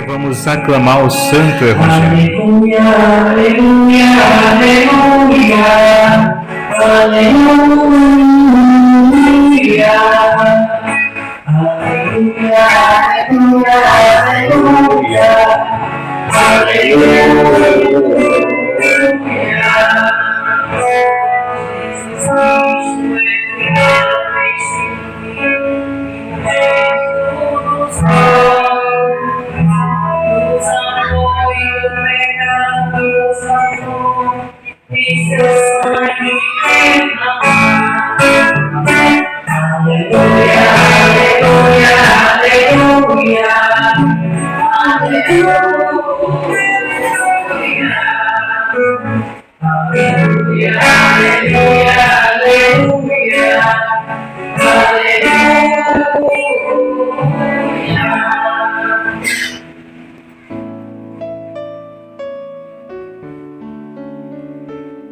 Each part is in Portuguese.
Vamos aclamar o Santo Evangelho. Aleluia, aleluia, aleluia, aleluia, aleluia, aleluia,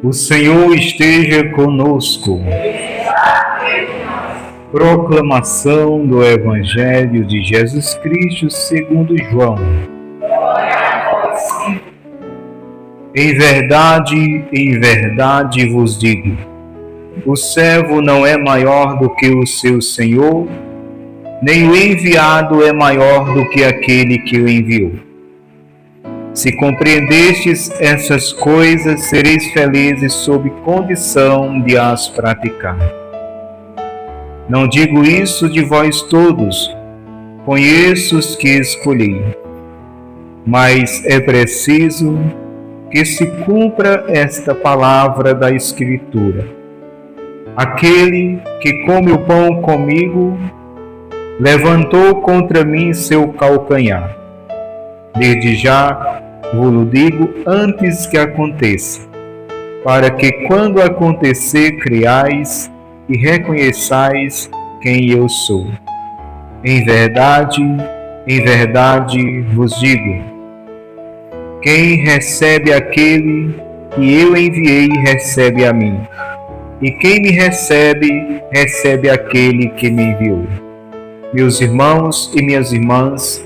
O Senhor esteja conosco. Proclamação do Evangelho de Jesus Cristo segundo João. Em verdade vos digo, o servo não é maior do que o seu Senhor, nem o enviado é maior do que aquele que o enviou. Se compreendestes essas coisas, sereis felizes sob condição de as praticar. Não digo isso de vós todos, conheço os que escolhi, mas é preciso que se cumpra esta palavra da Escritura. Aquele que come o pão comigo, levantou contra mim seu calcanhar. Desde já vos digo antes que aconteça, para que quando acontecer creiais e reconheçais quem eu sou. Em verdade vos digo, quem recebe aquele que eu enviei recebe a mim, e quem me recebe, recebe aquele que me enviou. Meus irmãos e minhas irmãs,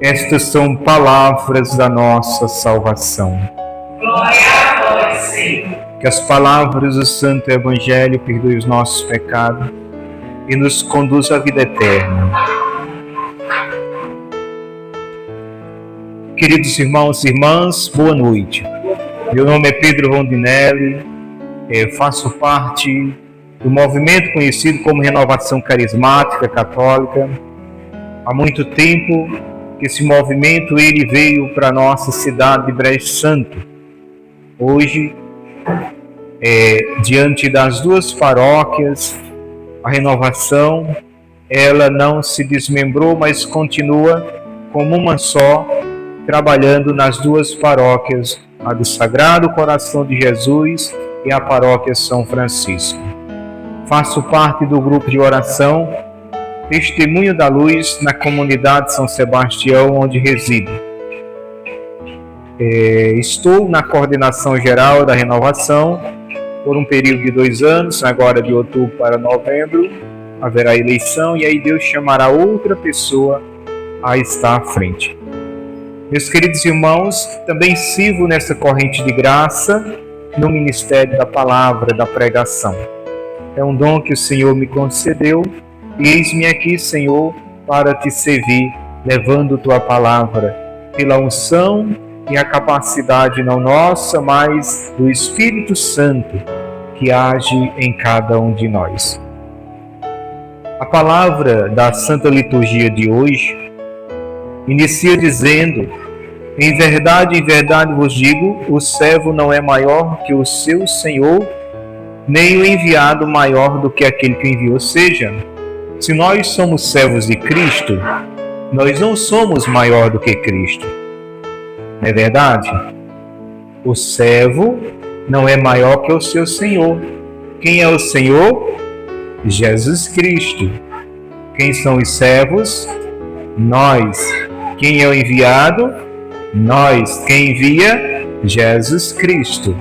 estas são palavras da nossa salvação. Glória a vós, Senhor. Que as palavras do Santo Evangelho perdoem os nossos pecados e nos conduzam à vida eterna. Queridos irmãos e irmãs, boa noite. Meu nome é Pedro Rondinelli, faço parte do movimento conhecido como Renovação Carismática Católica. Há muito tempo que esse movimento ele veio para a nossa cidade de Brejo Santo. Hoje, diante das duas paróquias, a renovação ela não se desmembrou, mas continua como uma só, trabalhando nas duas paróquias, a do Sagrado Coração de Jesus e a paróquia São Francisco. Faço parte do grupo de oração Testemunho da Luz na comunidade São Sebastião, onde resido. Estou na coordenação geral da renovação por um período de 2 anos, agora de outubro para novembro haverá eleição e aí Deus chamará outra pessoa a estar à frente. Meus queridos irmãos, também sirvo nessa corrente de graça no ministério da palavra, da pregação. É um dom que o Senhor me concedeu e eis-me aqui, Senhor, para te servir, levando tua palavra pela unção e a capacidade não nossa, mas do Espírito Santo que age em cada um de nós. A palavra da Santa Liturgia de hoje inicia dizendo: em verdade vos digo, o servo não é maior que o seu Senhor, nem o enviado maior do que aquele que o enviou. Ou seja, se nós somos servos de Cristo, nós não somos maior do que Cristo. Não é verdade? O servo não é maior que o seu Senhor. Quem é o Senhor? Jesus Cristo. Quem são os servos? Nós. Quem é o enviado? Nós. Quem envia? Jesus Cristo.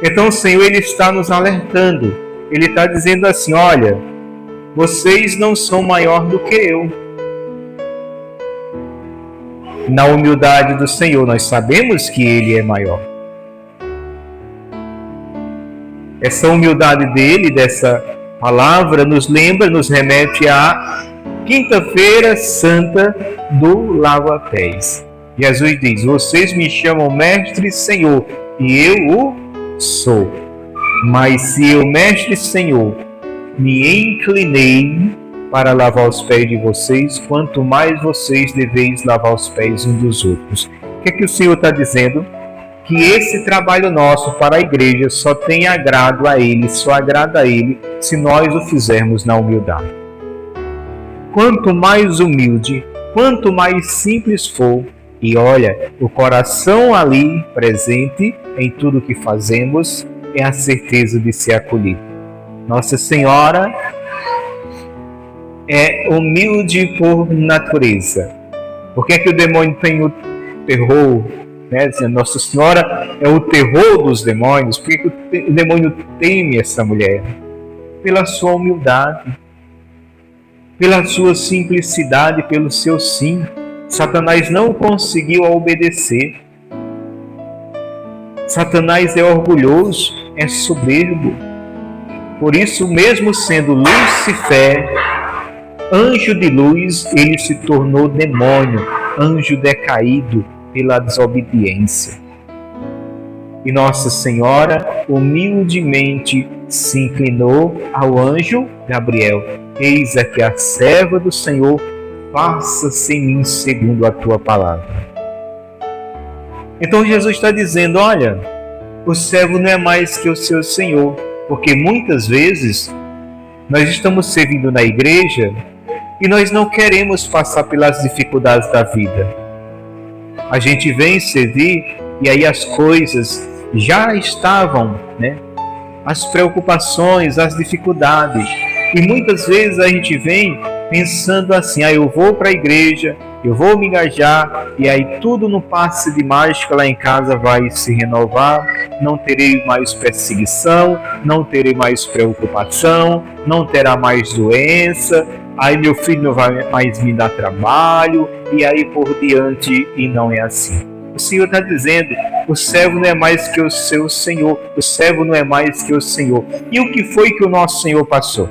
Então o Senhor ele está nos alertando. Ele está dizendo assim: olha, vocês não são maior do que eu. Na humildade do Senhor, nós sabemos que Ele é maior. Essa humildade dele, dessa palavra, nos lembra, nos remete à Quinta-feira Santa do Lava-Pés. Jesus diz: vocês me chamam Mestre e Senhor, e eu o sou. Mas se eu, Mestre e Senhor, me inclinei para lavar os pés de vocês, quanto mais vocês deveis lavar os pés uns dos outros. O que é que o Senhor está dizendo? Que esse trabalho nosso para a igreja só tem agrado a Ele, só agrada a Ele, se nós o fizermos na humildade. Quanto mais humilde, quanto mais simples for, e olha, o coração ali presente em tudo que fazemos é a certeza de ser acolhido. Nossa Senhora é humilde por natureza. Por que é que o demônio tem o terror? Dizendo, Nossa Senhora é o terror dos demônios. Por que o demônio teme essa mulher? Pela sua humildade, pela sua simplicidade, pelo seu sim. Satanás não conseguiu obedecer. Satanás é orgulhoso, é soberbo. Por isso, mesmo sendo Lucifer, anjo de luz, ele se tornou demônio, anjo decaído pela desobediência. E Nossa Senhora humildemente se inclinou ao anjo Gabriel: eis aqui a serva do Senhor, faça-se em mim segundo a tua palavra. Então Jesus está dizendo: olha, o servo não é mais que o seu Senhor, porque muitas vezes nós estamos servindo na igreja e nós não queremos passar pelas dificuldades da vida. A gente vem servir e aí as coisas já estavam, as preocupações, as dificuldades. E muitas vezes a gente vem pensando assim: eu vou para a igreja, eu vou me engajar, e aí tudo no passe de mágica lá em casa vai se renovar, não terei mais perseguição, não terei mais preocupação, não terá mais doença, aí meu filho não vai mais me dar trabalho, e aí por diante, e não é assim. O Senhor está dizendo: o servo não é mais que o seu Senhor, o servo não é mais que o Senhor. E o que foi que o nosso Senhor passou?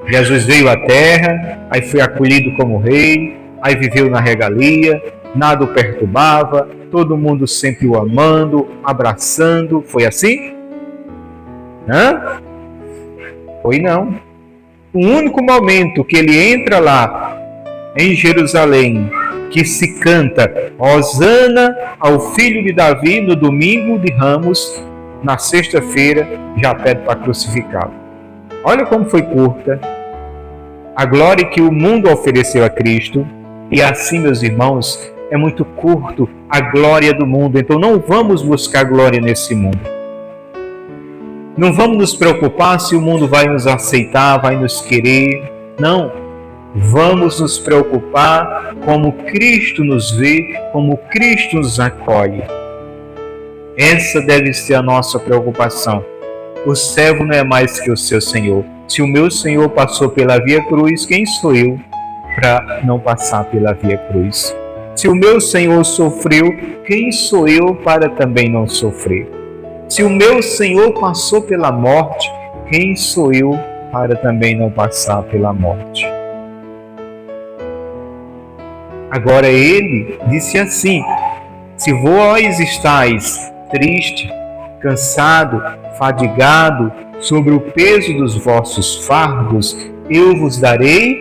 Jesus veio à terra, aí foi acolhido como rei, aí viveu na regalia, nada o perturbava, todo mundo sempre o amando, abraçando. Foi assim? Hã? Foi não. O único momento que ele entra lá em Jerusalém, que se canta Hosana ao filho de Davi no domingo de Ramos, na sexta-feira já pede para crucificá-lo. Olha como foi curta a glória que o mundo ofereceu a Cristo, e assim, meus irmãos, é muito curto a glória do mundo. Então não vamos buscar glória nesse mundo. Não vamos nos preocupar se o mundo vai nos aceitar, vai nos querer. Não. Vamos nos preocupar como Cristo nos vê, como Cristo nos acolhe. Essa deve ser a nossa preocupação. O servo não é mais que o seu Senhor. Se o meu Senhor passou pela via cruz, quem sou eu para não passar pela via cruz? Se o meu Senhor sofreu, quem sou eu para também não sofrer? Se o meu Senhor passou pela morte, quem sou eu para também não passar pela morte? Agora ele disse assim: se vós estáis triste, cansado, fadigado, sobre o peso dos vossos fardos, eu vos darei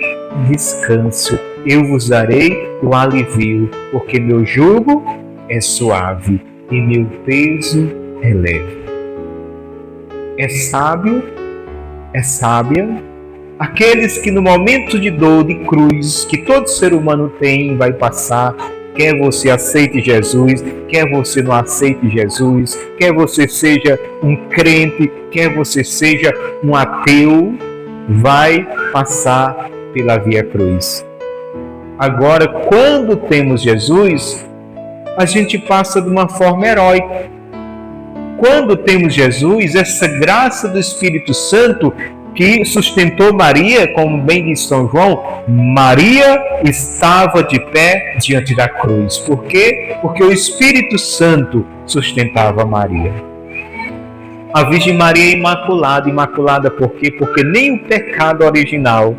descanso, eu vos darei o alivio, porque meu jugo é suave e meu peso é leve. É sábio, é sábia aqueles que no momento de dor, de cruz, que todo ser humano tem, vai passar, quer você aceite Jesus, quer você não aceite Jesus, quer você seja um crente, quer você seja um ateu, vai passar pela via cruz. Agora, quando temos Jesus, a gente passa de uma forma heróica. Quando temos Jesus, essa graça do Espírito Santo que sustentou Maria, como bem diz São João, Maria estava de pé diante da cruz. Por quê? Porque o Espírito Santo sustentava Maria. A Virgem Maria é imaculada. Imaculada por quê? Porque nem o pecado original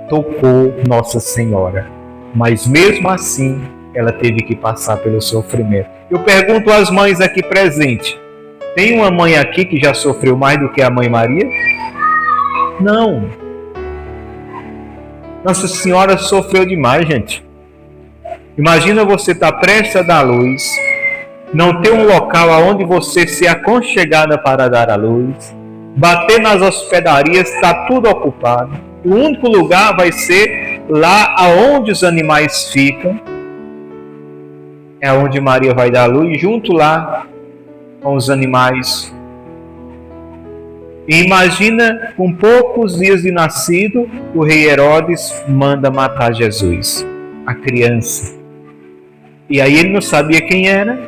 tocou Nossa Senhora. Mas mesmo assim, ela teve que passar pelo sofrimento. Eu pergunto às mães aqui presentes: tem uma mãe aqui que já sofreu mais do que a Mãe Maria? Não. Nossa Senhora sofreu demais, gente. Imagina você estar prestes a dar luz, não ter um local aonde você se aconchegada para dar a luz, bater nas hospedarias, está tudo ocupado. O único lugar vai ser lá aonde os animais ficam. É onde Maria vai dar a luz, junto lá com os animais. E imagina, com poucos dias de nascido, o rei Herodes manda matar Jesus, a criança. E aí ele não sabia quem era,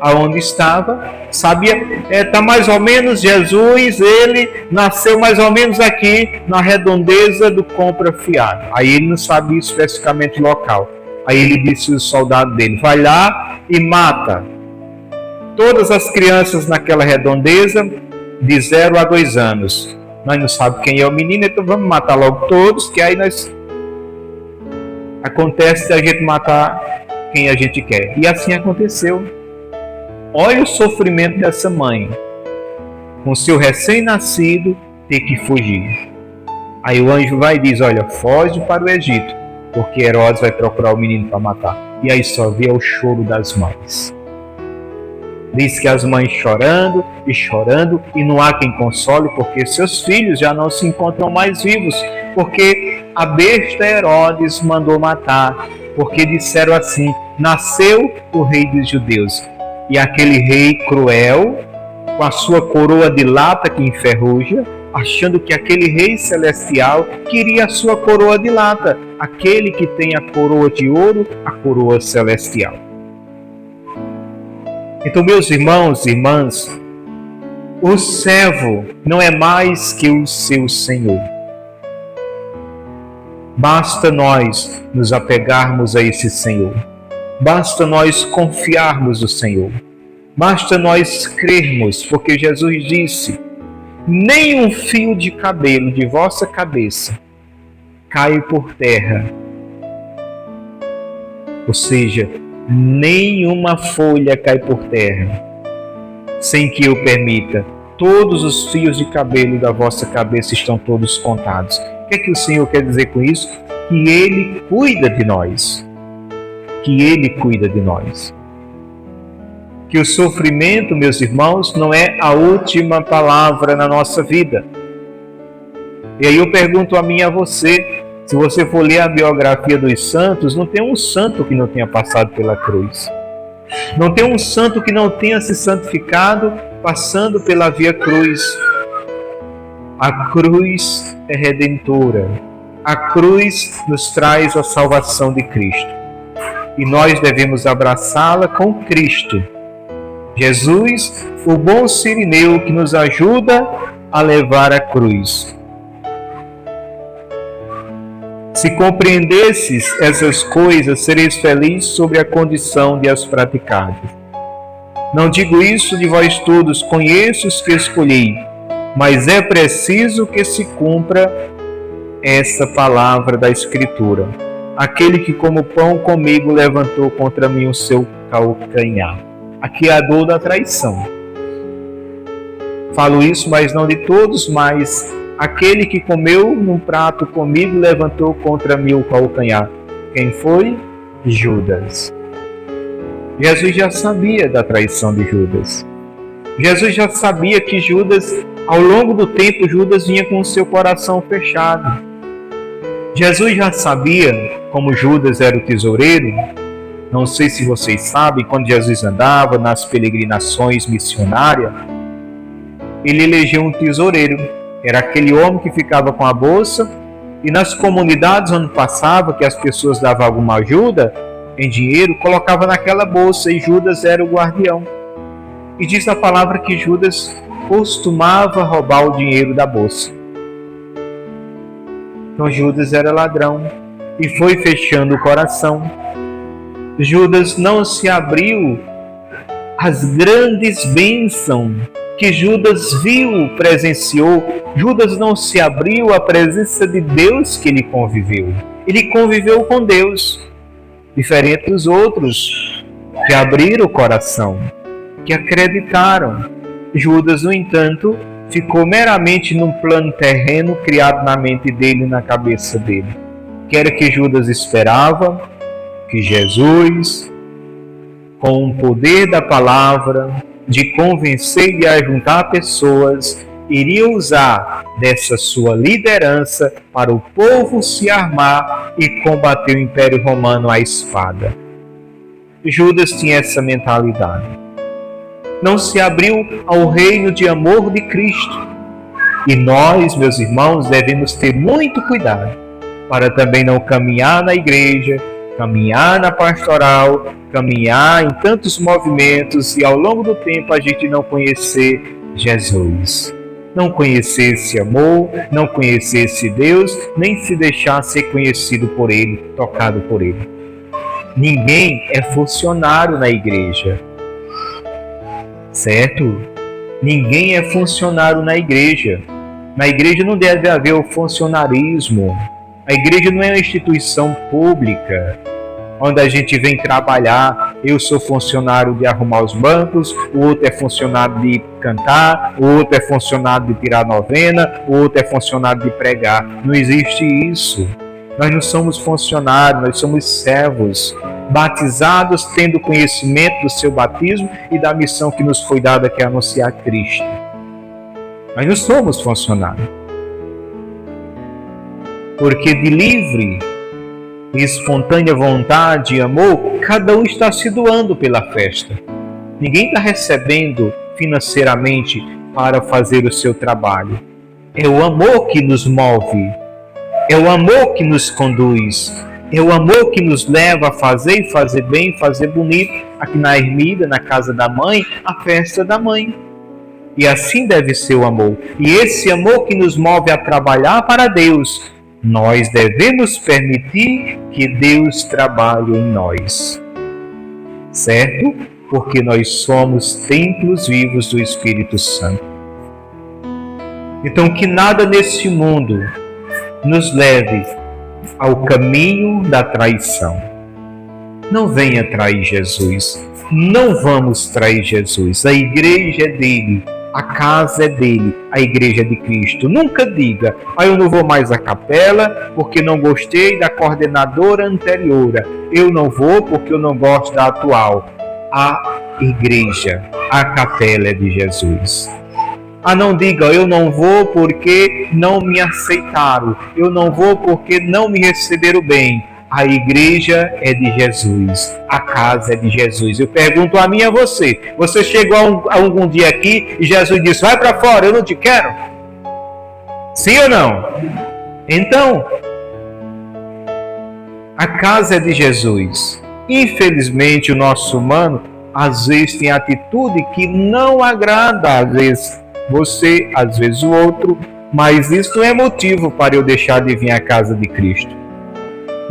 aonde estava, sabia, está mais ou menos Jesus, ele nasceu mais ou menos aqui, na redondeza do Compra Fiado. Aí ele não sabia especificamente o local. Aí ele disse ao soldado dele: vai lá e mata todas as crianças naquela redondeza, de 0 a 2 anos. Nós não sabemos quem é o menino, então vamos matar logo todos, que aí nós acontece a gente matar quem a gente quer. E assim aconteceu. Olha o sofrimento dessa mãe, com seu recém-nascido ter que fugir. Aí o anjo vai e diz: olha, foge para o Egito, porque Herodes vai procurar o menino para matar. E aí só vê o choro das mães. Diz que as mães chorando, e não há quem console, porque seus filhos já não se encontram mais vivos, porque a besta Herodes mandou matar, porque disseram assim: nasceu o rei dos judeus. E aquele rei cruel com a sua coroa de lata que enferruja, achando que aquele rei celestial queria a sua coroa de lata, aquele que tem a coroa de ouro, a coroa celestial. Então, meus irmãos e irmãs, o servo não é mais que o seu Senhor. Basta nós nos apegarmos a esse Senhor. Basta nós confiarmos no Senhor. Basta nós crermos, porque Jesus disse: nem um fio de cabelo de vossa cabeça cai por terra. Ou seja, nenhuma folha cai por terra sem que eu permita. Todos os fios de cabelo da vossa cabeça estão todos contados. O que é que o Senhor quer dizer com isso? Que Ele cuida de nós. Que Ele cuida de nós. Que o sofrimento, meus irmãos, não é a última palavra na nossa vida. E aí eu pergunto a mim e a você, se você for ler a biografia dos santos, não tem um santo que não tenha passado pela cruz. Não tem um santo que não tenha se santificado passando pela via cruz. A cruz é redentora. A cruz nos traz a salvação de Cristo. E nós devemos abraçá-la com Cristo. Jesus, o bom sirineu que nos ajuda a levar a cruz. Se compreendesses essas coisas, sereis feliz sobre a condição de as praticardes. Não digo isso de vós todos, conheço os que escolhi, mas é preciso que se cumpra essa palavra da Escritura. Aquele que como pão comigo levantou contra mim o seu calcanhar. Aqui é a dor da traição. Falo isso, mas não de todos, mas aquele que comeu num prato comigo levantou contra mim o calcanhar. Quem foi? Judas. Jesus já sabia da traição de Judas. Jesus já sabia que Judas, ao longo do tempo, Judas vinha com o seu coração fechado. Jesus já sabia como Judas era o tesoureiro. Não sei se vocês sabem, quando Jesus andava nas peregrinações missionárias, ele elegeu um tesoureiro. Era aquele homem que ficava com a bolsa e nas comunidades onde passava, que as pessoas davam alguma ajuda em dinheiro, colocava naquela bolsa e Judas era o guardião. E diz a palavra que Judas costumava roubar o dinheiro da bolsa. Então Judas era ladrão e foi fechando o coração. Judas não se abriu às grandes bênçãos que Judas viu, presenciou. Judas não se abriu à presença de Deus que ele conviveu. Ele conviveu com Deus, diferente dos outros que abriram o coração, que acreditaram. Judas, no entanto, ficou meramente num plano terreno criado na mente dele e na cabeça dele. Que era que Judas esperava que Jesus, com o poder da palavra, de convencer e ajuntar pessoas, iria usar dessa sua liderança para o povo se armar e combater o Império Romano à espada. Judas tinha essa mentalidade. Não se abriu ao reino de amor de Cristo. E nós, meus irmãos, devemos ter muito cuidado para também não caminhar na igreja, caminhar na pastoral, caminhar em tantos movimentos e ao longo do tempo a gente não conhecer Jesus. Não conhecer esse amor, não conhecer esse Deus, nem se deixar ser conhecido por Ele, tocado por Ele. Ninguém é funcionário na igreja, certo? Ninguém é funcionário na igreja. Na igreja não deve haver o funcionarismo. A igreja não é uma instituição pública, onde a gente vem trabalhar. Eu sou funcionário de arrumar os bancos, o outro é funcionário de cantar, o outro é funcionário de tirar novena, o outro é funcionário de pregar. Não existe isso. Nós não somos funcionários, nós somos servos, batizados tendo conhecimento do seu batismo e da missão que nos foi dada, que é anunciar Cristo. Nós não somos funcionários. Porque de livre e espontânea vontade e amor, cada um está se doando pela festa. Ninguém está recebendo financeiramente para fazer o seu trabalho. É o amor que nos move, é o amor que nos conduz, é o amor que nos leva a fazer e fazer bem, fazer bonito, aqui na ermida, na casa da mãe, a festa da mãe. E assim deve ser o amor. E esse amor que nos move a trabalhar para Deus, nós devemos permitir que Deus trabalhe em nós. Certo? Porque nós somos templos vivos do Espírito Santo. Então, que nada nesse mundo nos leve ao caminho da traição. Não venha trair Jesus. Não vamos trair Jesus. A igreja é dele. A casa é dele, a igreja é de Cristo. Nunca diga, eu não vou mais à capela porque não gostei da coordenadora anterior. Eu não vou porque eu não gosto da atual. A igreja, a capela é de Jesus. Não diga, eu não vou porque não me aceitaram. Eu não vou porque não me receberam bem. A igreja é de Jesus, a casa é de Jesus. Eu pergunto a mim e a você. Você chegou algum dia aqui e Jesus disse, vai para fora, eu não te quero? Sim ou não? Então, a casa é de Jesus. Infelizmente, o nosso humano, às vezes, tem atitude que não agrada, às vezes você, às vezes o outro, mas isso não é motivo para eu deixar de vir à casa de Cristo.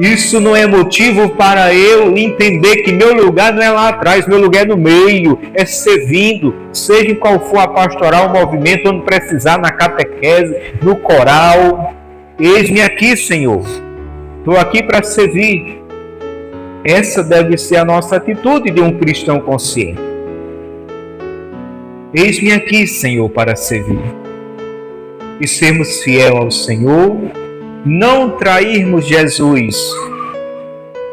Isso não é motivo para eu entender que meu lugar não é lá atrás, meu lugar é no meio, é servindo, seja em qual for a pastoral, o movimento, onde precisar, na catequese, no coral. Eis-me aqui, Senhor. Estou aqui para servir. Essa deve ser a nossa atitude de um cristão consciente. Eis-me aqui, Senhor, para servir. E sermos fiel ao Senhor, não trairmos Jesus,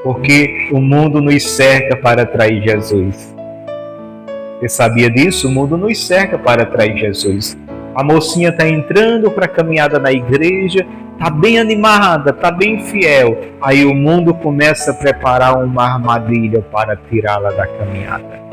porque o mundo nos cerca para trair Jesus. Você sabia disso? O mundo nos cerca para trair Jesus. A mocinha está entrando para a caminhada na igreja, está bem animada, está bem fiel. Aí o mundo começa a preparar uma armadilha para tirá-la da caminhada.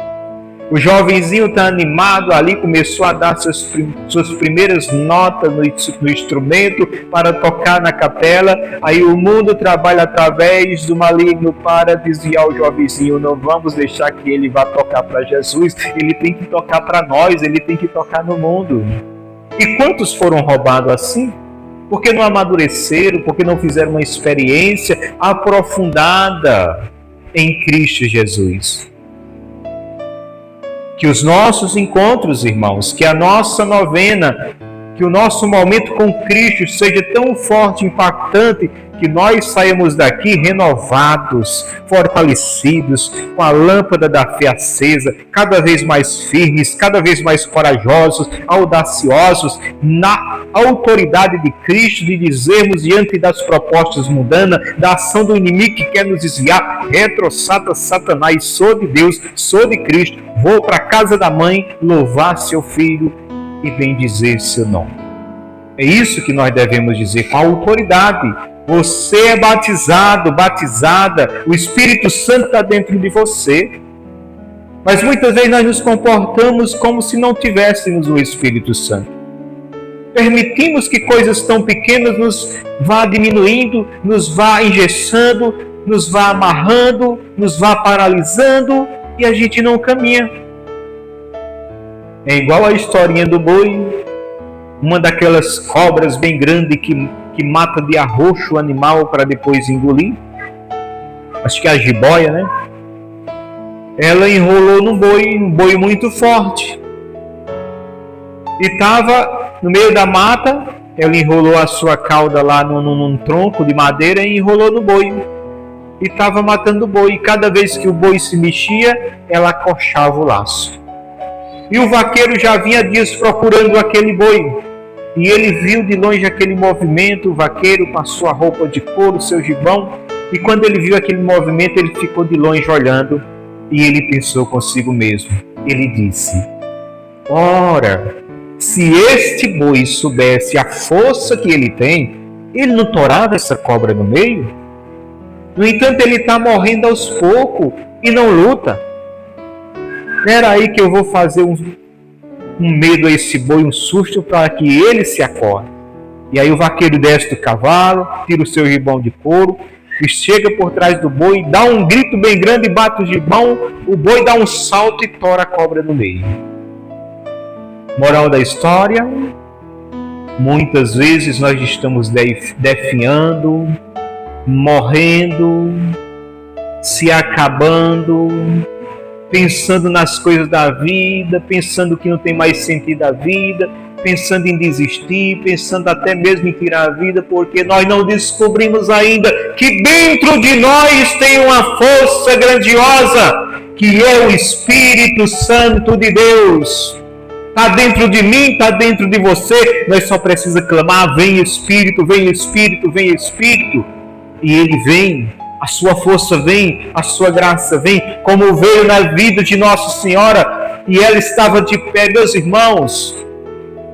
O jovenzinho está animado ali, começou a dar suas primeiras notas no instrumento para tocar na capela. Aí o mundo trabalha através do maligno para desviar o jovenzinho. Não vamos deixar que ele vá tocar para Jesus. Ele tem que tocar para nós, ele tem que tocar no mundo. E quantos foram roubados assim? Porque não amadureceram, porque não fizeram uma experiência aprofundada em Cristo Jesus. Que os nossos encontros, irmãos, que a nossa novena, que o nosso momento com Cristo seja tão forte, impactante, que nós saímos daqui renovados, fortalecidos, com a lâmpada da fé acesa, cada vez mais firmes, cada vez mais corajosos, audaciosos, na autoridade de Cristo, de dizermos diante das propostas mundanas, da ação do inimigo que quer nos desviar, retrossata Satanás, sou de Deus, sou de Cristo, vou para a casa da mãe louvar seu filho e bendizer seu nome. É isso que nós devemos dizer com autoridade. Você é batizado, batizada, o Espírito Santo está dentro de você. Mas muitas vezes nós nos comportamos como se não tivéssemos o Espírito Santo. Permitimos que coisas tão pequenas nos vá diminuindo, nos vá engessando, nos vá amarrando, nos vá paralisando e a gente não caminha. É igual a historinha do boi, uma daquelas cobras bem grandes que mata de arroxo o animal para depois engolir. Acho que é a jiboia, né? Ela enrolou num boi muito forte. E estava no meio da mata, ela enrolou a sua cauda lá num tronco de madeira e enrolou no boi. E estava matando o boi. E cada vez que o boi se mexia, ela acochava o laço. E o vaqueiro já vinha dias procurando aquele boi. E ele viu de longe aquele movimento, o vaqueiro passou a roupa de couro, seu gibão, e quando ele viu aquele movimento, ele ficou de longe olhando, e ele pensou consigo mesmo. Ele disse, ora, se este boi soubesse a força que ele tem, ele não torava essa cobra no meio? No entanto, ele está morrendo aos poucos e não luta. Era aí que eu vou fazer um medo a esse boi, um susto para que ele se acorde. E aí o vaqueiro desce do cavalo, tira o seu gibão de couro e chega por trás do boi, dá um grito bem grande, bate o gibão, o boi dá um salto e tora a cobra no meio. Moral da história: muitas vezes nós estamos definhando, morrendo, se acabando, pensando nas coisas da vida, pensando que não tem mais sentido a vida, pensando em desistir, pensando até mesmo em tirar a vida, porque nós não descobrimos ainda que dentro de nós tem uma força grandiosa, que é o Espírito Santo de Deus. Está dentro de mim, está dentro de você. Nós só precisamos clamar: vem Espírito, vem Espírito, vem Espírito. E ele vem, a sua força vem, a sua graça vem, como veio na vida de Nossa Senhora, e ela estava de pé. Meus irmãos,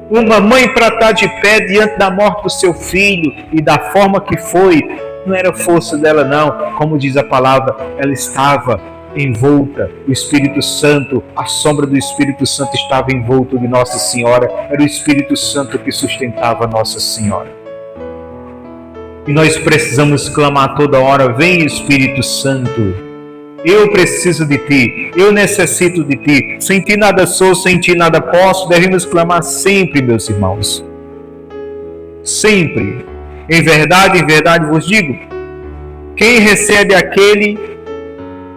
uma mãe para estar de pé diante da morte do seu filho, e da forma que foi, não era força dela não, como diz a palavra, ela estava envolta, o Espírito Santo, a sombra do Espírito Santo estava envolto de Nossa Senhora, era o Espírito Santo que sustentava Nossa Senhora. E nós precisamos clamar toda hora: vem Espírito Santo, eu preciso de Ti, eu necessito de Ti, sem Ti nada sou, sem Ti nada posso. Devemos clamar sempre, meus irmãos, sempre. Em verdade vos digo, quem recebe aquele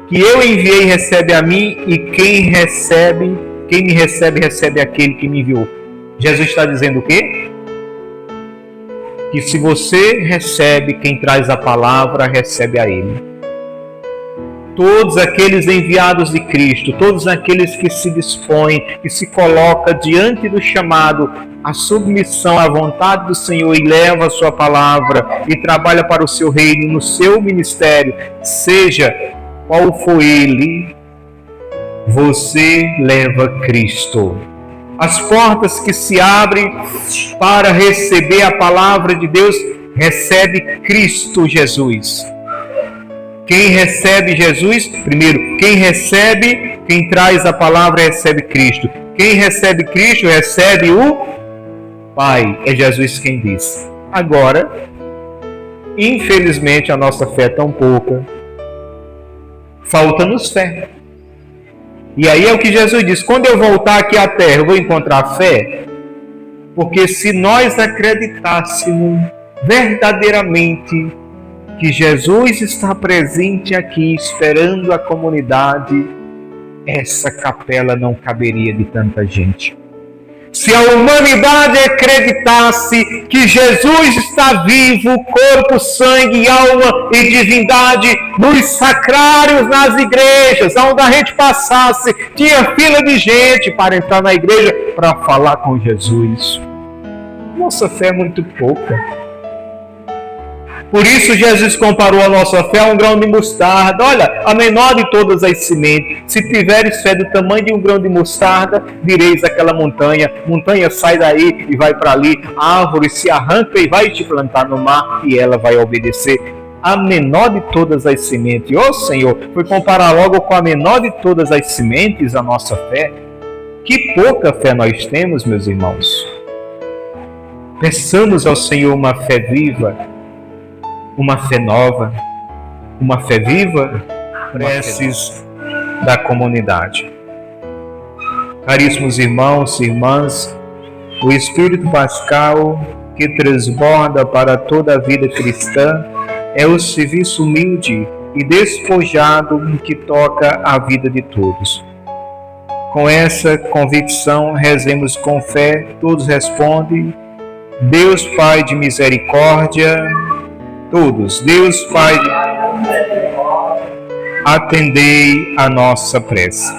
que eu enviei recebe a mim, e quem me recebe, recebe aquele que me enviou. Jesus está dizendo o quê? Que se você recebe quem traz a palavra, recebe a Ele. Todos aqueles enviados de Cristo, todos aqueles que se dispõem, que se colocam diante do chamado, a submissão à vontade do Senhor, e leva a sua palavra e trabalha para o seu reino, no seu ministério, seja qual for ele, você leva Cristo. As portas que se abrem para receber a palavra de Deus, recebe Cristo Jesus. Quem recebe Jesus, primeiro, quem traz a palavra recebe Cristo. Quem recebe Cristo, recebe o Pai. É Jesus quem diz. Agora, infelizmente, a nossa fé é tão pouca. Falta-nos fé. E aí é o que Jesus diz: quando eu voltar aqui à terra, eu vou encontrar fé? Porque se nós acreditássemos verdadeiramente que Jesus está presente aqui, esperando a comunidade, essa capela não caberia de tanta gente. Se a humanidade acreditasse que Jesus está vivo, corpo, sangue, alma e divindade, nos sacrários, nas igrejas, onde a gente passasse, tinha fila de gente para entrar na igreja para falar com Jesus. Nossa fé é muito pouca. Por isso Jesus comparou a nossa fé a um grão de mostarda. Olha, a menor de todas as sementes. Se tiveres fé do tamanho de um grão de mostarda, direis àquela montanha: montanha, sai daí e vai para ali. A árvore se arranca e vai te plantar no mar, e ela vai obedecer. A menor de todas as sementes. Ô Senhor, foi comparar logo com a menor de todas as sementes a nossa fé. Que pouca fé nós temos, meus irmãos. Peçamos ao Senhor uma fé viva, uma fé nova, uma fé viva. Preces da comunidade. Caríssimos irmãos e irmãs, o Espírito Pascal que transborda para toda a vida cristã é o serviço humilde e despojado que toca a vida de todos. Com essa convicção, rezemos com fé. Todos respondem: Deus Pai de misericórdia. Todos: Deus Pai, atendei a nossa prece.